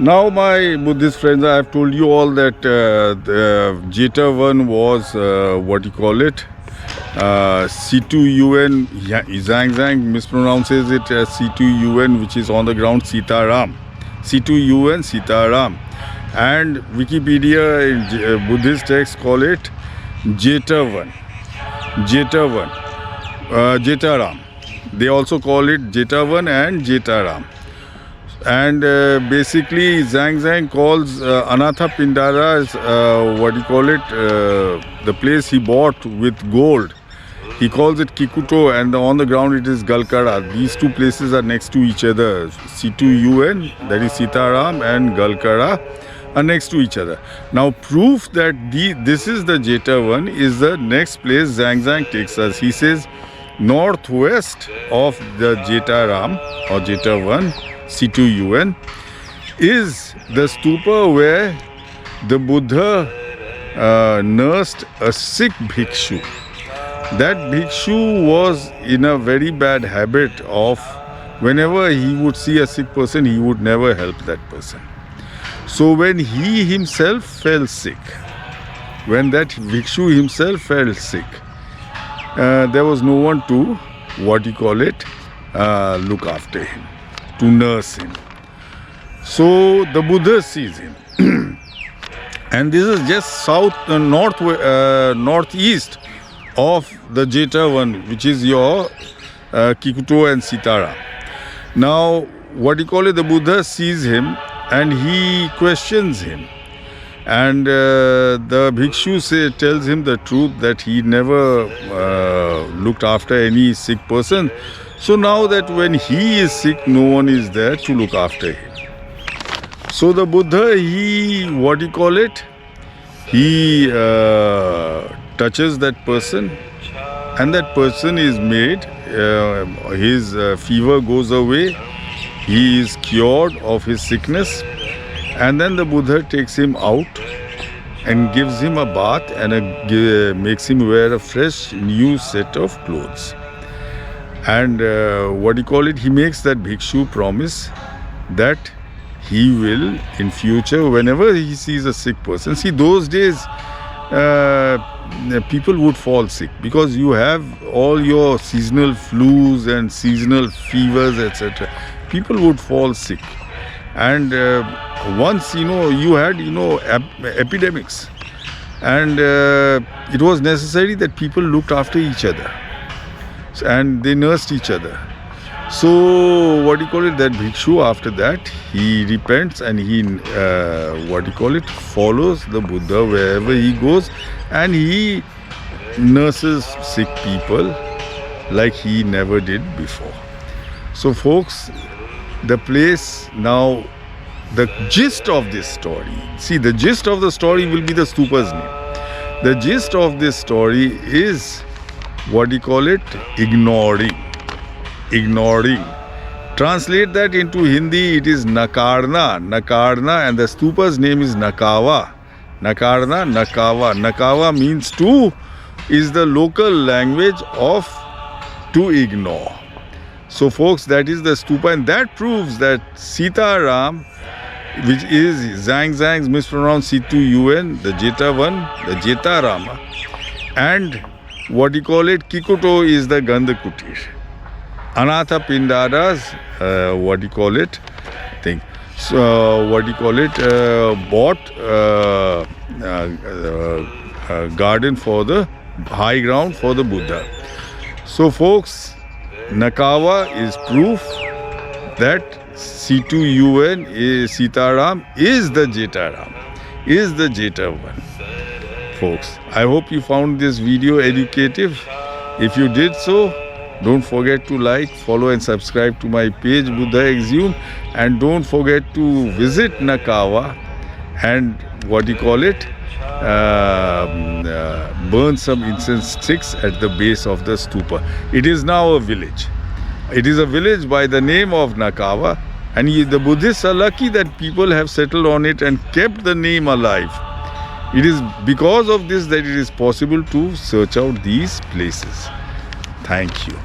Now, my Buddhist friends, I have told you all that the Jetavan was what you call it, C2UN. Zhang mispronounces it as C2UN, which is on the ground Sitaram. C2UN Sitaram, and Wikipedia in Buddhist texts call it Jetavan. Jetaram. They also call it Jetavan and Jetaram. And basically Zhang calls Anathapindada as what do you call it, the place he bought with gold. He calls it Kikuto, and on the ground it is Galkara. These two places are next to each other. C2UN, that is Sitaram, and Galkara are next to each other. Now proof that this is the Jetavan is the next place Zhang takes us. He says northwest of the Jetaram or Jetavan, C2UN, is the stupa where the Buddha nursed a sick Bhikshu. That Bhikshu was in a very bad habit of, whenever he would see a sick person, he would never help that person. So when he himself fell sick, when that Bhikshu himself fell sick, there was no one to, what you call it, look after him, to nurse him. So the Buddha sees him. And this is just northeast of the Jetavan, which is your Kikuto and Sitara. Now, what you call it, the Buddha sees him and he questions him. And the Bhikshu tells him the truth that he never looked after any sick person. So now that when he is sick, no one is there to look after him. So the Buddha, he, what do you call it? He touches that person, and that person is made, his fever goes away, he is cured of his sickness, and then the Buddha takes him out and gives him a bath and makes him wear a fresh new set of clothes. And what do you call it? He makes that Bhikshu promise that he will, in future, whenever he sees a sick person. See, those days, people would fall sick because you have all your seasonal flus and seasonal fevers, etc. People would fall sick. And once, you had, epidemics. And it was necessary that people looked after each other. And they nursed each other. So, what do you call it, that Bhikshu, after that, he repents and he, follows the Buddha wherever he goes, and he nurses sick people like he never did before. So, folks, the place now, the gist of this story, see, the gist of the story will be the stupa's name. The gist of this story is, what do you call it, ignoring. Translate that into Hindi, it is Nakarna, and the stupa's name is Nakawa. Nakawa means to, is the local language of to ignore. So folks, that is the stupa, and that proves that Sitaram, which is Zhang's mispronounced C2UN, the Jetavan, the Jetarama, and what you call it, Kikuto is the Gandhakutir. Anathapindada's, what do you call it, thing. So, what do you call it, bought garden for the high ground for the Buddha. So, folks, Nakawa is proof that C2UN is Sitaram is the Jetaram, is the Jetavan. Folks, I hope you found this video educative. If you did so, don't forget to like, follow and subscribe to my page Buddha Exhume, and don't forget to visit Nakawa and what do you call it, burn some incense sticks at the base of the stupa. It is now a village. It is a village by the name of Nakawa, and the Buddhists are lucky that people have settled on it and kept the name alive. It is because of this that it is possible to search out these places. Thank you.